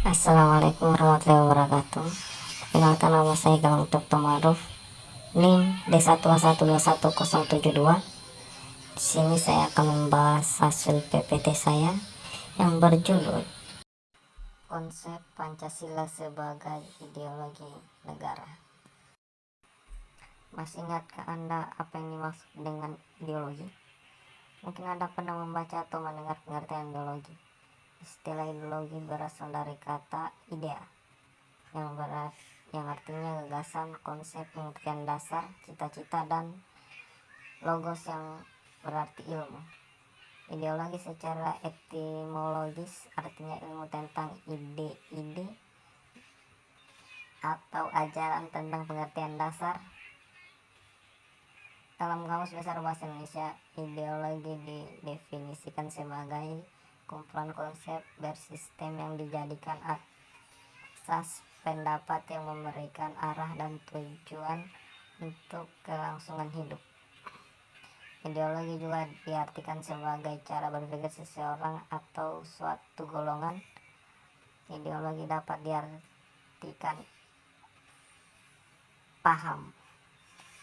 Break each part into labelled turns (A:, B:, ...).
A: Assalamualaikum warahmatullahi wabarakatuh. Perkenalkan, nama saya Galang Dr. Ma'ruf, NIM D11211072. Di sini saya akan membahas hasil PPT saya yang berjudul Konsep Pancasila sebagai Ideologi Negara. Masih ingatkah Anda apa yang dimaksud dengan ideologi? Mungkin Anda pernah membaca atau mendengar pengertian ideologi. Istilah ideologi berasal dari kata idea yang artinya gagasan, konsep, pengertian dasar, cita-cita, dan logos yang berarti ilmu. Ideologi secara etimologis artinya ilmu tentang ide-ide atau ajaran tentang pengertian dasar. Dalam Kamus Besar Bahasa Indonesia, ideologi didefinisikan sebagai kumpulan konsep bersistem yang dijadikan asas pendapat yang memberikan arah dan tujuan untuk kelangsungan hidup. Ideologi juga diartikan sebagai cara berpikir seseorang atau suatu golongan. Ideologi dapat diartikan paham,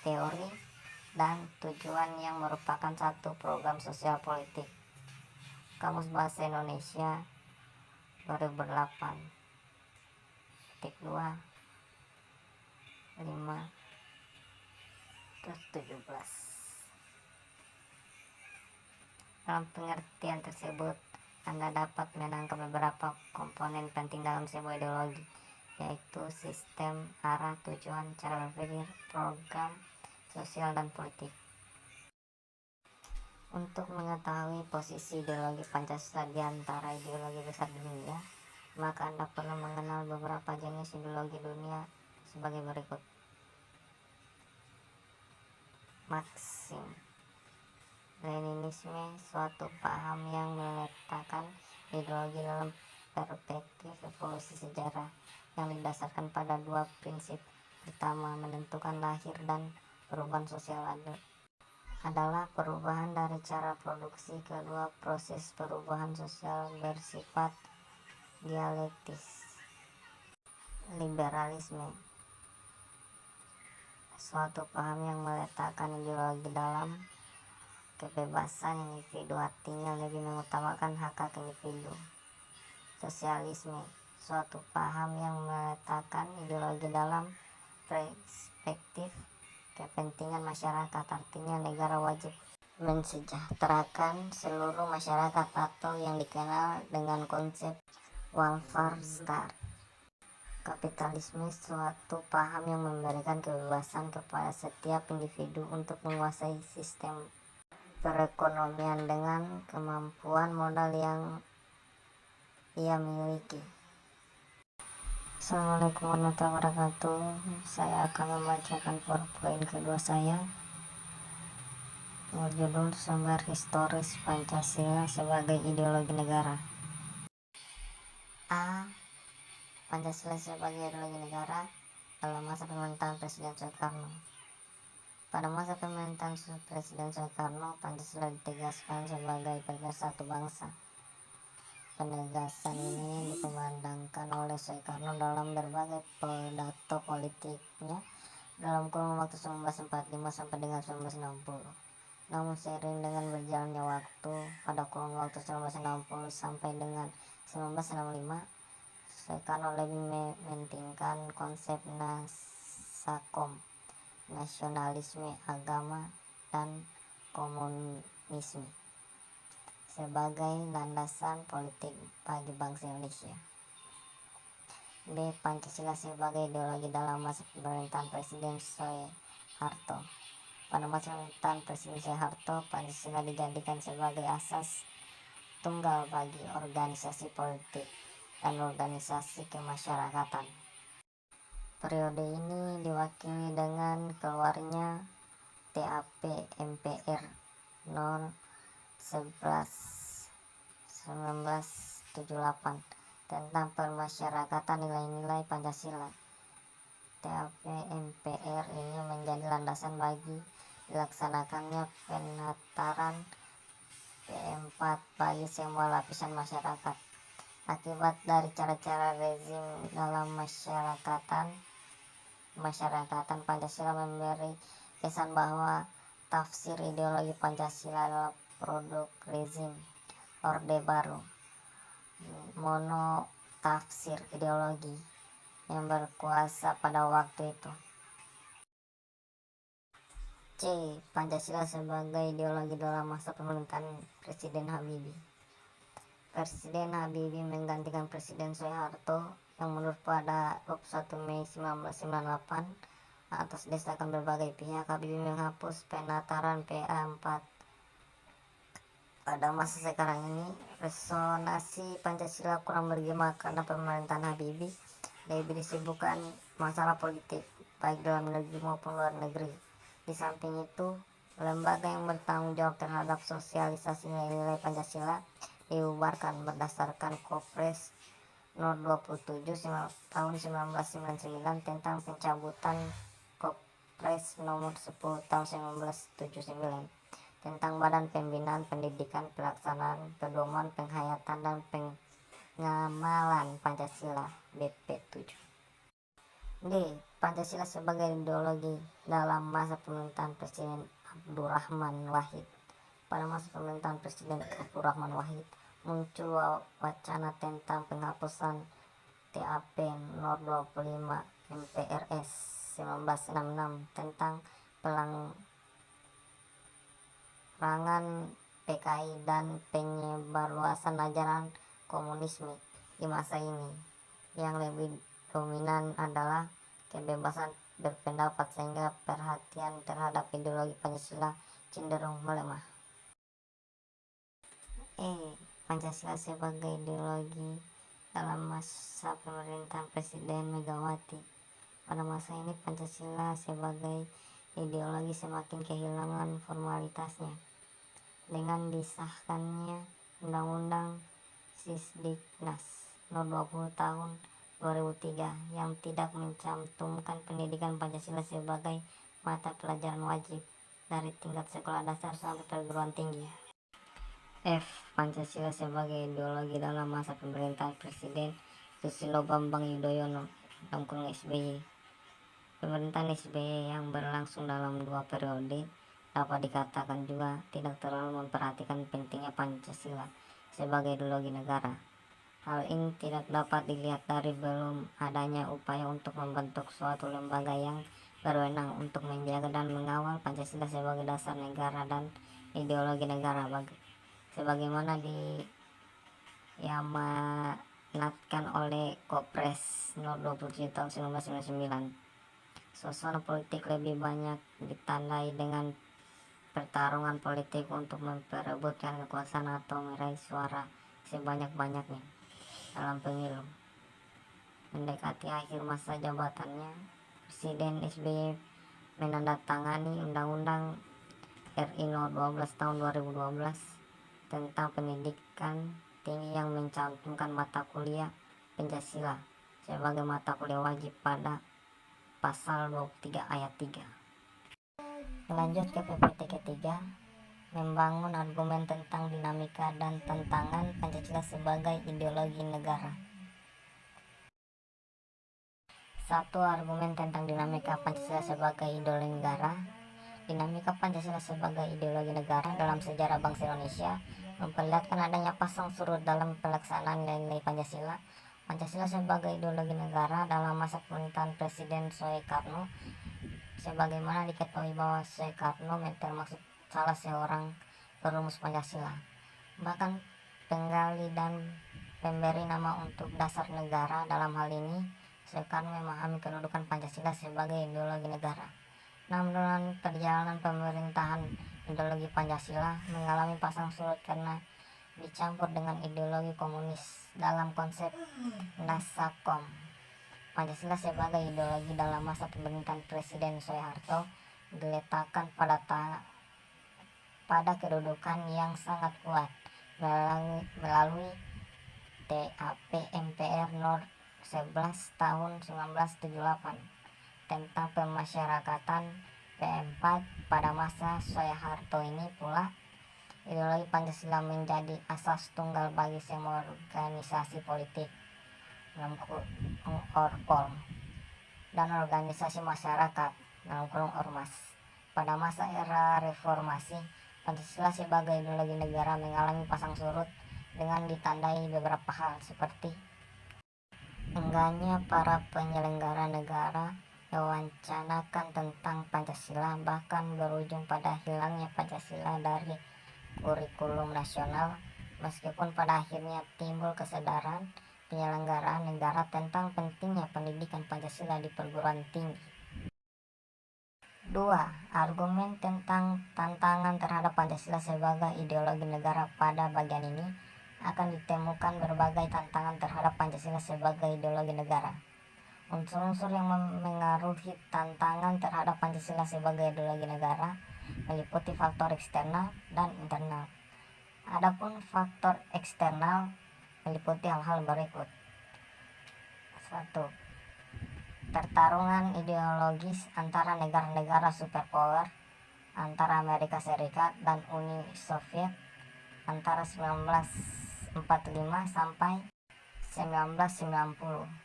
A: teori, dan tujuan yang merupakan satu program sosial politik. Kamus Bahasa Indonesia 2008 2 5 terus 17. Dalam pengertian tersebut, Anda dapat menangkap beberapa komponen penting dalam sebuah ideologi, yaitu sistem, arah, tujuan, cara berpikir, program sosial, dan politik. Untuk mengetahui posisi ideologi Pancasila di antara ideologi besar dunia, maka Anda perlu mengenal beberapa jenis ideologi dunia sebagai berikut. Marxisme, Leninisme, suatu paham yang meletakkan ideologi dalam perspektif evolusi sejarah yang didasarkan pada dua prinsip. Pertama, menentukan lahir dan perubahan sosial adalah perubahan dari cara produksi. Kedua, proses perubahan sosial bersifat dialektis. Liberalisme, suatu paham yang meletakkan ideologi dalam kebebasan individu, artinya lebih mengutamakan hak individu. Sosialisme, suatu paham yang meletakkan ideologi dalam perspektif kepentingan masyarakat, artinya negara wajib mensejahterakan seluruh masyarakat atau yang dikenal dengan konsep welfare state. Kapitalisme, suatu paham yang memberikan kebebasan kepada setiap individu untuk menguasai sistem perekonomian dengan kemampuan modal yang ia miliki. Assalamualaikum warahmatullahi wabarakatuh. Saya akan membacakan PowerPoint kedua saya berjudul Sumber Historis Pancasila sebagai Ideologi Negara. A. Pancasila sebagai ideologi negara dalam masa pemerintahan Presiden Soekarno. Pada masa pemerintahan Presiden Soekarno, Pancasila ditegaskan sebagai pemersatu bangsa. Penegasan ini dikumandangkan oleh Soekarno dalam berbagai pidato politiknya dalam kurun waktu 1945 sampai dengan 1960. Namun seiring dengan berjalannya waktu, pada kurun waktu 1960 sampai dengan 1965, Soekarno lebih mementingkan konsep nasakom, nasionalisme, agama, dan komunisme sebagai landasan politik bagi bangsa Indonesia. B. Pancasila sebagai ideologi dalam masa pemerintahan Presiden Soeharto. Pada masa pemerintahan Presiden Soeharto, Pancasila dijadikan sebagai asas tunggal bagi organisasi politik dan organisasi kemasyarakatan. Periode ini diwakili dengan keluarnya TAP MPR No. 11/1978 tentang pemasyarakatan nilai-nilai Pancasila. TAP MPR ini menjadi landasan bagi dilaksanakannya penataran P4 bagi semua lapisan masyarakat. Akibat dari cara-cara rezim dalam masyarakatan Pancasila memberi kesan bahwa tafsir ideologi Pancasila adalah produk rezim Orde Baru, monotafsir ideologi yang berkuasa pada waktu itu. C. Pancasila sebagai ideologi dalam masa pemerintahan Presiden Habibie. Presiden Habibie menggantikan Presiden Soeharto yang mundur pada 21 Mei 1998. Atas desakan berbagai pihak, Habibie menghapus penataran PA4. Pada masa sekarang ini, resonansi Pancasila kurang bergema karena pemerintahan Habibie lebih disibukkan masalah politik, baik dalam negeri maupun luar negeri. Di samping itu, lembaga yang bertanggung jawab terhadap sosialisasi nilai-nilai Pancasila dibubarkan berdasarkan Kepres nomor 27 tahun 1999 tentang pencabutan Kepres nomor 10 tahun 1979 tentang Badan Pembinaan Pendidikan, Pelaksanaan, Pedoman, Penghayatan, dan Pengamalan Pancasila BP7. D. Pancasila sebagai ideologi dalam masa pemerintahan Presiden Abdurrahman Wahid. Pada masa pemerintahan Presiden Abdurrahman Wahid, muncul wacana tentang penghapusan TAP nomor 25 MPRS 1966 tentang pelarangan PKI dan penyebarluasan ajaran komunisme. Di masa ini, yang lebih dominan adalah kebebasan berpendapat, sehingga perhatian terhadap ideologi Pancasila cenderung melemah. Pancasila sebagai ideologi dalam masa pemerintahan Presiden Megawati. Pada masa ini, Pancasila sebagai ideologi semakin kehilangan formalitasnya dengan disahkannya Undang-Undang Sisdiknas nomor 20 tahun 2003 yang tidak mencantumkan pendidikan Pancasila sebagai mata pelajaran wajib dari tingkat sekolah dasar sampai perguruan tinggi. F. Pancasila sebagai ideologi dalam masa pemerintahan Presiden Susilo Bambang Yudhoyono (SBY). Pemerintahan SBY yang berlangsung dalam 2 periode dapat dikatakan juga tidak terlalu memperhatikan pentingnya Pancasila sebagai ideologi negara. Hal ini tidak dapat dilihat dari belum adanya upaya untuk membentuk suatu lembaga yang berwenang untuk menjaga dan mengawal Pancasila sebagai dasar negara dan ideologi negara, sebagaimana diamanatkan oleh Kepres nomor 27 tahun 1999. Suasana politik lebih banyak ditandai dengan pertarungan politik untuk memperebutkan kekuasaan atau meraih suara sebanyak-banyaknya dalam pemilu. Mendekati akhir masa jabatannya, Presiden SBY menandatangani Undang-Undang RI nomor 12 tahun 2012 tentang pendidikan tinggi yang mencantumkan mata kuliah Pancasila sebagai mata kuliah wajib pada pasal 23 ayat 3. Lanjut ke PPT ketiga, membangun argumen tentang dinamika dan tantangan Pancasila sebagai ideologi negara. 1. Argumen tentang dinamika Pancasila sebagai ideologi negara. Dinamika Pancasila sebagai ideologi negara dalam sejarah bangsa Indonesia memperlihatkan adanya pasang surut dalam pelaksanaan nilai-nilai Pancasila. Pancasila sebagai ideologi negara dalam masa pemerintahan Presiden Soekarno, sebagaimana diketahui bahwa Soekarno termasuk salah seorang perumus Pancasila, bahkan penggali dan pemberi nama untuk dasar negara. Dalam hal ini, Soekarno memahami kedudukan Pancasila sebagai ideologi negara. Namun dalam perjalanan pemerintahan, ideologi Pancasila mengalami pasang surut karena dicampur dengan ideologi komunis dalam konsep Nasakom. Pancasila sebagai ideologi dalam masa pemerintahan Presiden Soeharto diletakkan pada kedudukan yang sangat kuat melalui TAP MPR nomor 11 tahun 1978 tentang pemasyarakatan P4. Pada masa Soeharto ini pula Ideologi Pancasila menjadi asas tunggal bagi semua organisasi politik dalam Orpol dan organisasi masyarakat dalam kurung Ormas. Pada masa era reformasi, Pancasila sebagai ideologi negara mengalami pasang surut dengan ditandai beberapa hal seperti enggaknya para penyelenggara negara mewacanakan tentang Pancasila, bahkan berujung pada hilangnya Pancasila dari kurikulum nasional, meskipun pada akhirnya timbul kesadaran penyelenggaraan negara tentang pentingnya pendidikan Pancasila di perguruan tinggi. 2. Argumen tentang tantangan terhadap Pancasila sebagai ideologi negara. Pada bagian ini akan ditemukan berbagai tantangan terhadap Pancasila sebagai ideologi negara. Unsur-unsur yang mengaruhi tantangan terhadap Pancasila sebagai ideologi negara meliputi faktor eksternal dan internal. Adapun faktor eksternal meliputi hal-hal berikut. 1. Pertarungan ideologis antara negara-negara superpower, antara Amerika Serikat dan Uni Soviet antara 1945 sampai 1990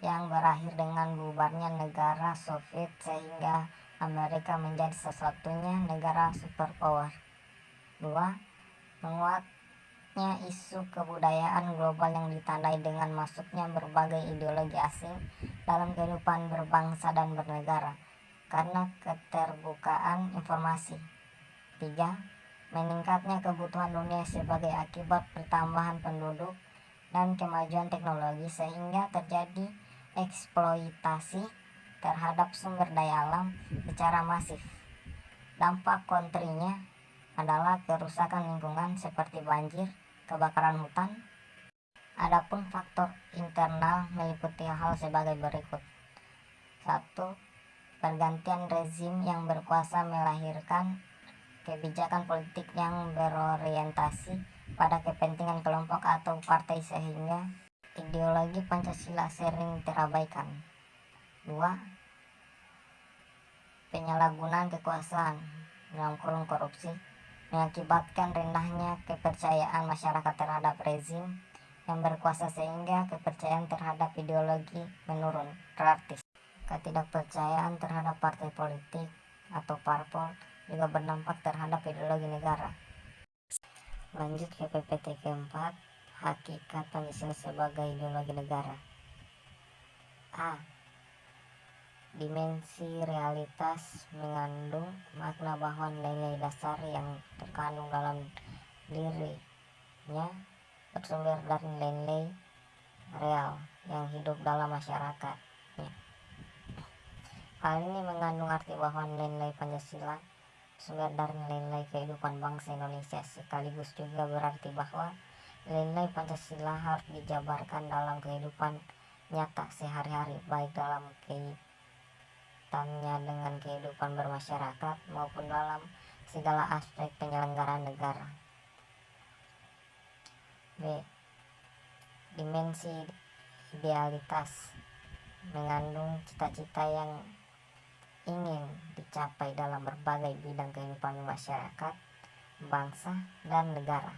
A: yang berakhir dengan bubarnya negara Soviet sehingga Amerika menjadi satu-satunya negara superpower. 2. Menguatnya isu kebudayaan global yang ditandai dengan masuknya berbagai ideologi asing dalam kehidupan berbangsa dan bernegara karena keterbukaan informasi. 3. Meningkatnya kebutuhan dunia sebagai akibat pertambahan penduduk dan kemajuan teknologi sehingga terjadi eksploitasi terhadap sumber daya alam secara masif. Dampak kontrinya adalah kerusakan lingkungan seperti banjir, kebakaran hutan. Adapun faktor internal meliputi hal sebagai berikut. 1. Pergantian rezim yang berkuasa melahirkan kebijakan politik yang berorientasi pada kepentingan kelompok atau partai sehingga ideologi Pancasila sering terabaikan. 2. Penyalahgunaan kekuasaan dalam kurung korupsi mengakibatkan rendahnya kepercayaan masyarakat terhadap rezim yang berkuasa sehingga kepercayaan terhadap ideologi menurun drastis. Ketidakpercayaan terhadap partai politik atau parpol juga berdampak terhadap ideologi negara. Lanjut ke PPT keempat, hakikat Pancasila sebagai ideologi negara. A. Dimensi realitas mengandung makna bahwa nilai dasar yang terkandung dalam dirinya bersumber dari nilai real yang hidup dalam masyarakatnya. Hal ini mengandung arti bahwa nilai Pancasila bersumber dari nilai kehidupan bangsa Indonesia, sekaligus juga berarti bahwa nilai Pancasila harus dijabarkan dalam kehidupan nyata sehari-hari, baik dalam kaitannya dengan kehidupan bermasyarakat maupun dalam segala aspek penyelenggaraan negara. B. Dimensi idealitas mengandung cita-cita yang ingin dicapai dalam berbagai bidang kehidupan masyarakat, bangsa, dan negara.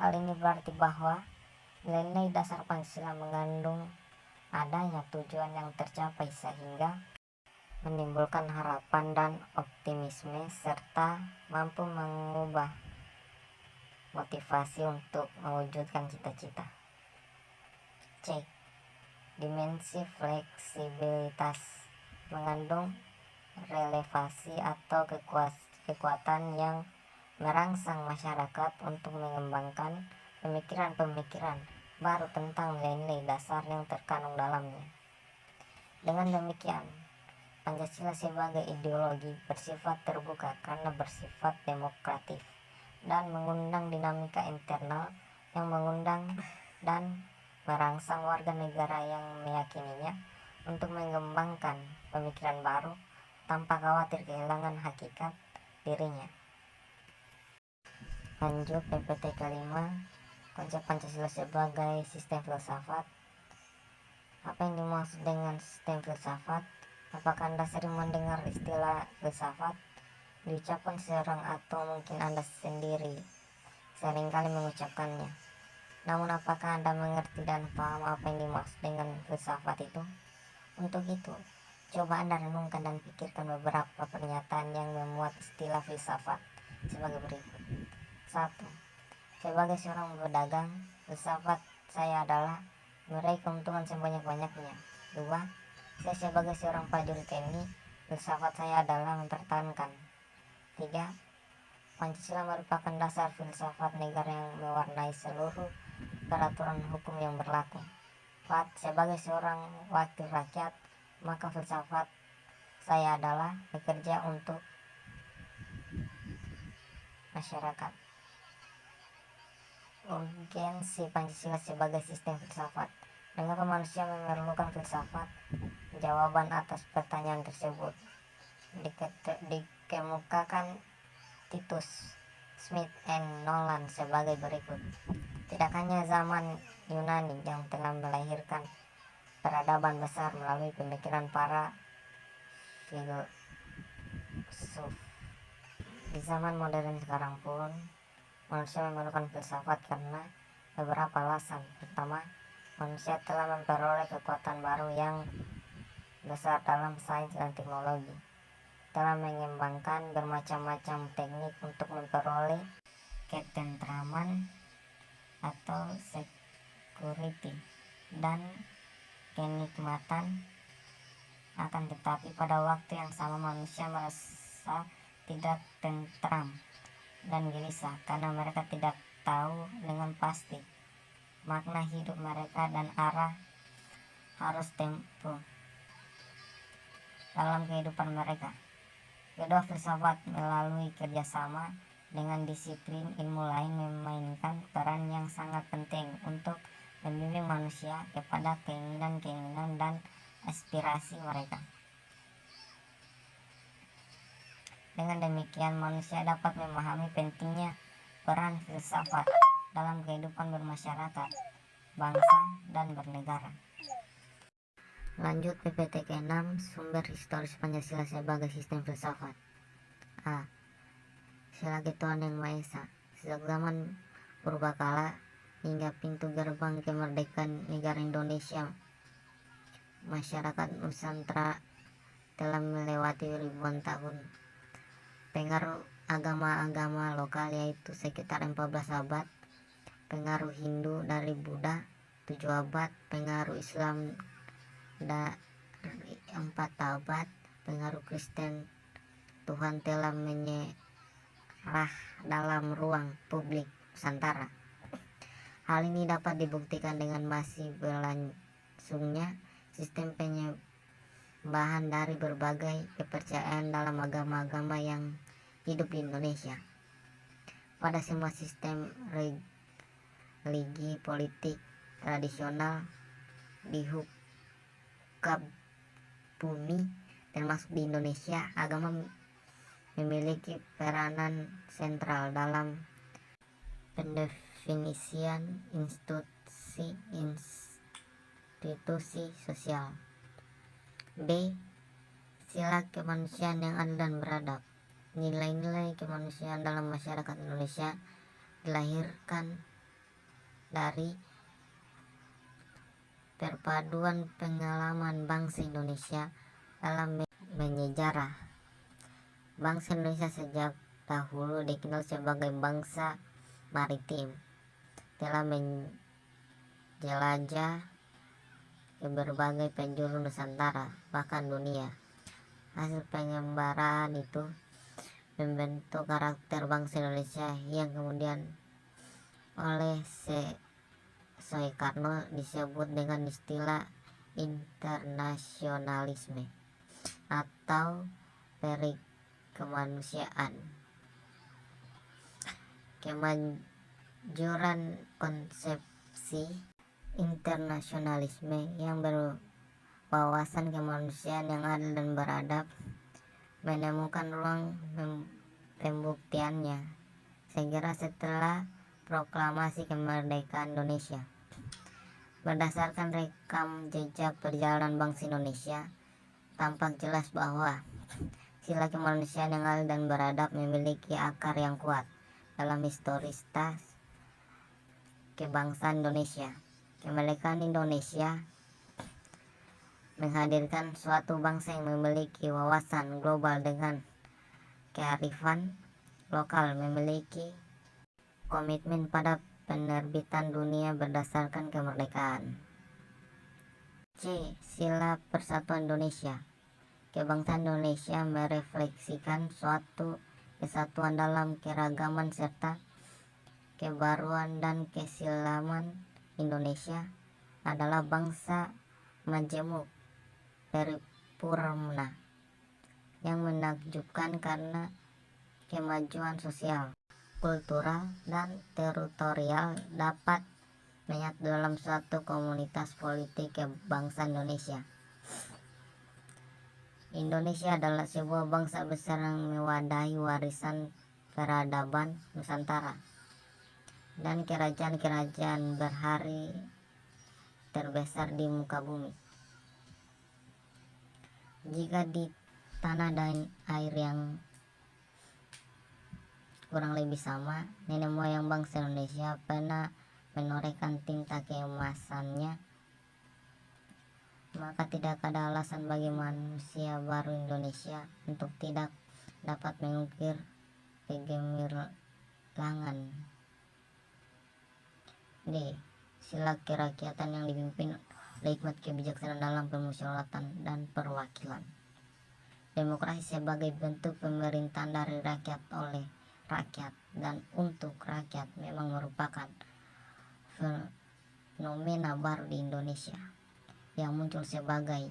A: Hal ini berarti bahwa nilai dasar Pancasila mengandung adanya tujuan yang tercapai sehingga menimbulkan harapan dan optimisme serta mampu mengubah motivasi untuk mewujudkan cita-cita. C. Dimensi fleksibilitas mengandung relevasi atau kekuatan yang merangsang masyarakat untuk mengembangkan pemikiran-pemikiran baru tentang nilai dasar yang terkandung dalamnya. Dengan demikian, Pancasila sebagai ideologi bersifat terbuka karena bersifat demokratif dan mengundang dinamika internal yang mengundang dan merangsang warga negara yang meyakininya untuk mengembangkan pemikiran baru tanpa khawatir kehilangan hakikat dirinya. Lanjut PPT kelima, konsep Pancasila sebagai sistem filsafat. Apa yang dimaksud dengan sistem filsafat? Apakah Anda sering mendengar istilah filsafat diucapkan seorang atau mungkin Anda sendiri seringkali mengucapkannya. Namun apakah Anda mengerti dan paham apa yang dimaksud dengan filsafat itu? Untuk itu, coba Anda renungkan dan pikirkan beberapa pernyataan yang memuat istilah filsafat sebagai berikut. 1. Sebagai seorang pedagang, filsafat saya adalah meraih keuntungan sebanyak-banyaknya. 2. Saya sebagai seorang prajurit TNI, filsafat saya adalah mempertahankan. 3. Pancasila merupakan dasar filsafat negara yang mewarnai seluruh peraturan hukum yang berlaku. 4. Sebagai seorang wakil rakyat, maka filsafat saya adalah bekerja untuk masyarakat. Urgensi Pancasila sebagai sistem filsafat. Mengapa manusia memerlukan filsafat? Jawaban atas pertanyaan tersebut dikemukakan Titus, Smith, and Nolan sebagai berikut. Tidak hanya zaman Yunani yang telah melahirkan peradaban besar melalui pemikiran para filsuf. Di zaman modern sekarang pun, manusia memerlukan filsafat karena beberapa alasan. Pertama, manusia telah memperoleh kekuatan baru yang besar dalam sains dan teknologi, telah mengembangkan bermacam-macam teknik untuk memperoleh ketentraman atau security dan kenikmatan. Akan tetapi pada waktu yang sama manusia merasa tidak tentram dan gelisah karena mereka tidak tahu dengan pasti makna hidup mereka dan arah harus tempuh dalam kehidupan mereka. Kedua, filsafat melalui kerjasama dengan disiplin ilmu lain memainkan peran yang sangat penting untuk membimbing manusia kepada keinginan-keinginan dan aspirasi mereka. Dengan demikian, manusia dapat memahami pentingnya peran filsafat dalam kehidupan bermasyarakat, bangsa, dan bernegara. Lanjut PPT ke-6, sumber historis Pancasila sebagai sistem filsafat. A. Sila Tuhan Yang Maha Esa. Sejak zaman purbakala hingga pintu gerbang kemerdekaan negara Indonesia, masyarakat Nusantara telah melewati ribuan tahun. Pengaruh agama-agama lokal yaitu sekitar 14 abad, pengaruh Hindu dari Buddha 7 abad, pengaruh Islam dari 4 abad, pengaruh Kristen. Tuhan telah menyerah dalam ruang publik Nusantara. Hal ini dapat dibuktikan dengan masih berlangsungnya sistem penyembahan dari berbagai kepercayaan dalam agama-agama yang hidup di Indonesia. Pada semua sistem religi politik tradisional di bumi termasuk di Indonesia, agama memiliki peranan sentral dalam pendefinisian institusi sosial. B. Sila kemanusiaan yang adil dan beradab. Nilai-nilai kemanusiaan dalam masyarakat Indonesia dilahirkan dari perpaduan pengalaman bangsa Indonesia dalam menyejarah. Bangsa Indonesia sejak dahulu dikenal sebagai bangsa maritim, telah menjelajah ke berbagai penjuru Nusantara, bahkan dunia. Hasil pengembaraan itu membentuk karakter bangsa Indonesia yang kemudian oleh Soekarno disebut dengan istilah internasionalisme atau perikemanusiaan. Kemajuran konsepsi internasionalisme yang berwawasan kemanusiaan yang adil dan beradab menemukan ruang pembuktiannya segera setelah proklamasi kemerdekaan Indonesia. Berdasarkan rekam jejak perjalanan bangsa Indonesia, tampak jelas bahwa sila kemanusiaan yang adil dan beradab memiliki akar yang kuat dalam historisitas kebangsaan Indonesia. Kemerdekaan Indonesia menghadirkan suatu bangsa yang memiliki wawasan global dengan kearifan lokal, memiliki komitmen pada penerbitan dunia berdasarkan kemerdekaan. C. Sila Persatuan Indonesia. Kebangsaan Indonesia merefleksikan suatu kesatuan dalam keragaman serta kebaruan, dan keislaman. Indonesia adalah bangsa majemuk paripurna yang menakjubkan karena kemajuan sosial, kultural, dan teritorial dapat menyatu dalam suatu komunitas politik kebangsaan Indonesia. Indonesia adalah sebuah bangsa besar yang mewadahi warisan peradaban Nusantara dan kerajaan-kerajaan berhari terbesar di muka bumi. Jika di tanah dan air yang kurang lebih sama, nenek moyang bangsa Indonesia pernah menorehkan tinta keemasannya, maka tidak ada alasan bagi manusia baru Indonesia untuk tidak dapat mengukir kegemilangan. D. Sila kerakyatan yang dipimpin oleh hikmat kebijaksanaan dalam permusyawaratan dan perwakilan. Demokrasi sebagai bentuk pemerintahan dari rakyat, oleh rakyat, dan untuk rakyat memang merupakan fenomena baru di Indonesia yang muncul sebagai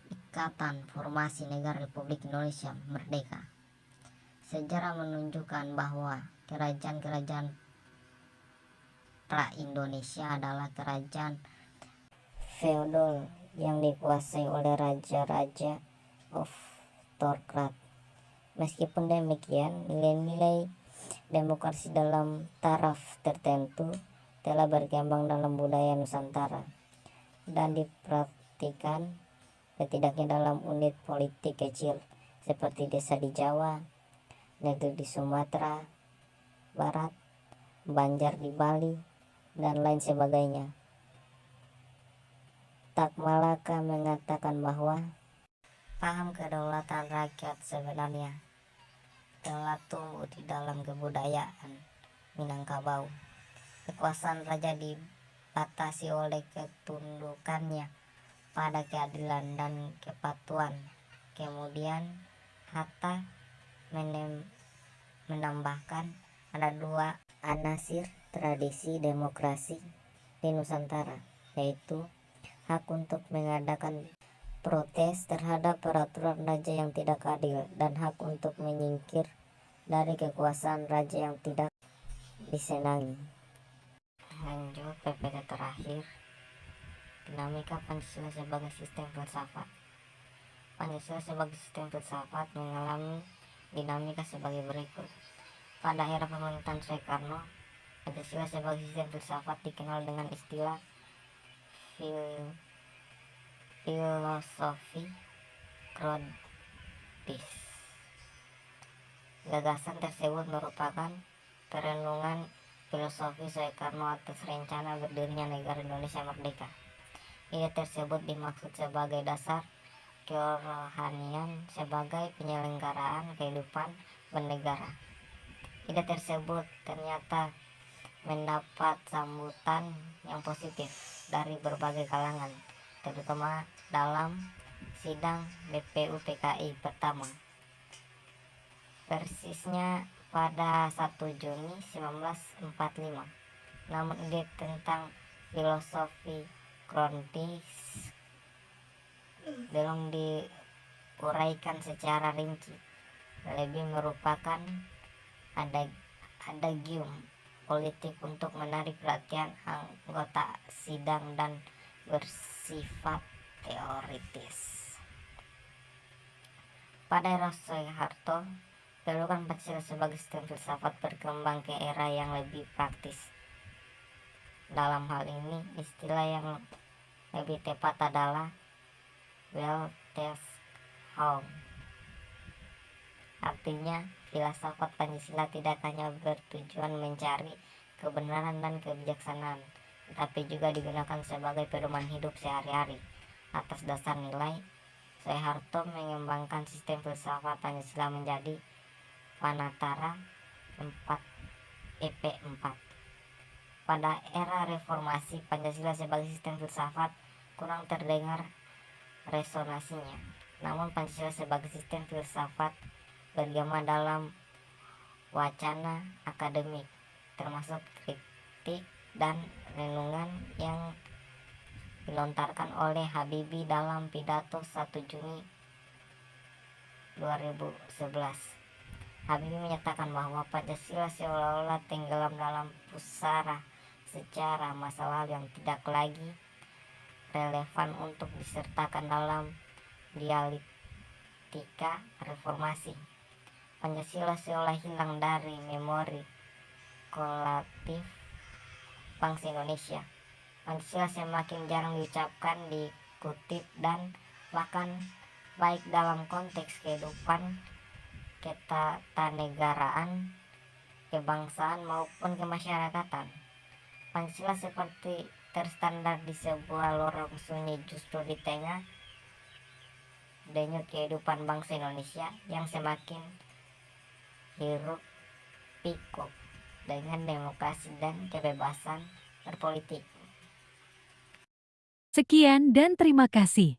A: ikatan formasi negara Republik Indonesia Merdeka. Sejarah menunjukkan bahwa kerajaan-kerajaan pra-Indonesia adalah kerajaan feodal yang dikuasai oleh raja-raja autokrat. Meskipun demikian, nilai-nilai demokrasi dalam taraf tertentu telah berkembang dalam budaya Nusantara dan dipraktikkan setidaknya dalam unit politik kecil seperti desa di Jawa, negeri di Sumatera Barat, Banjar di Bali, dan lain sebagainya. Tak Malaka mengatakan bahwa paham kedaulatan rakyat sebenarnya telah tumbuh di dalam kebudayaan Minangkabau. Kekuasaan raja dibatasi oleh ketundukannya pada keadilan dan kepatuhan. Kemudian Hatta menambahkan ada dua anasir tradisi demokrasi di Nusantara, yaitu hak untuk mengadakan protes terhadap peraturan raja yang tidak adil dan hak untuk menyingkir dari kekuasaan raja yang tidak disenangi. Lanjut PPT terakhir, dinamika Pancasila sebagai sistem filsafat. Pancasila sebagai sistem filsafat mengalami dinamika sebagai berikut. Pada era pemerintahan Soekarno, Pancasila sebagai sistem filsafat dikenal dengan istilah filosofi Krodis. Gagasan tersebut merupakan perenungan filosofi Soekarno atas rencana berdirinya negara Indonesia Merdeka. Ide tersebut dimaksud sebagai dasar kerohanian sebagai penyelenggaraan kehidupan bernegara. Ide tersebut ternyata mendapat sambutan yang positif dari berbagai kalangan, terutama dalam sidang BPU PKI pertama, persisnya pada 1 Juni 1945. Namun ide tentang filosofi Krodis belum diuraikan secara rinci, lebih merupakan adagium politik untuk menarik perhatian anggota sidang dan bersifat teoritis. Pada era Soeharto, kedudukan Pancasila sebagai sistem filsafat berkembang ke era yang lebih praktis. Dalam hal ini, istilah yang lebih tepat adalah Weltanschauung. Artinya, filsafat Pancasila tidak hanya bertujuan mencari kebenaran dan kebijaksanaan, tetapi juga digunakan sebagai pedoman hidup sehari-hari. Atas dasar nilai, Soeharto mengembangkan sistem filsafat Pancasila menjadi Panatara 4 EP4. Pada era reformasi, Pancasila sebagai sistem filsafat kurang terdengar resonansinya. Namun Pancasila sebagai sistem filsafat bergema dalam wacana akademik, termasuk kritik dan renungan yang dilontarkan oleh Habibie dalam pidato 1 Juni 2011. Habibie menyatakan bahwa Pancasila seolah-olah tenggelam dalam pusara sejarah masa lalu yang tidak lagi relevan untuk disertakan dalam dialektika reformasi. Pancasila seolah hilang dari memori kolektif bangsa Indonesia. Pancasila semakin jarang diucapkan, dikutip, dan bahkan baik dalam konteks kehidupan ketatanegaraan, kebangsaan maupun kemasyarakatan. Pancasila seperti terstandar di sebuah lorong sunyi justru di tengah denyut kehidupan bangsa Indonesia yang semakin hiruk pikuk dengan demokrasi dan kebebasan berpolitik.
B: Sekian dan terima kasih.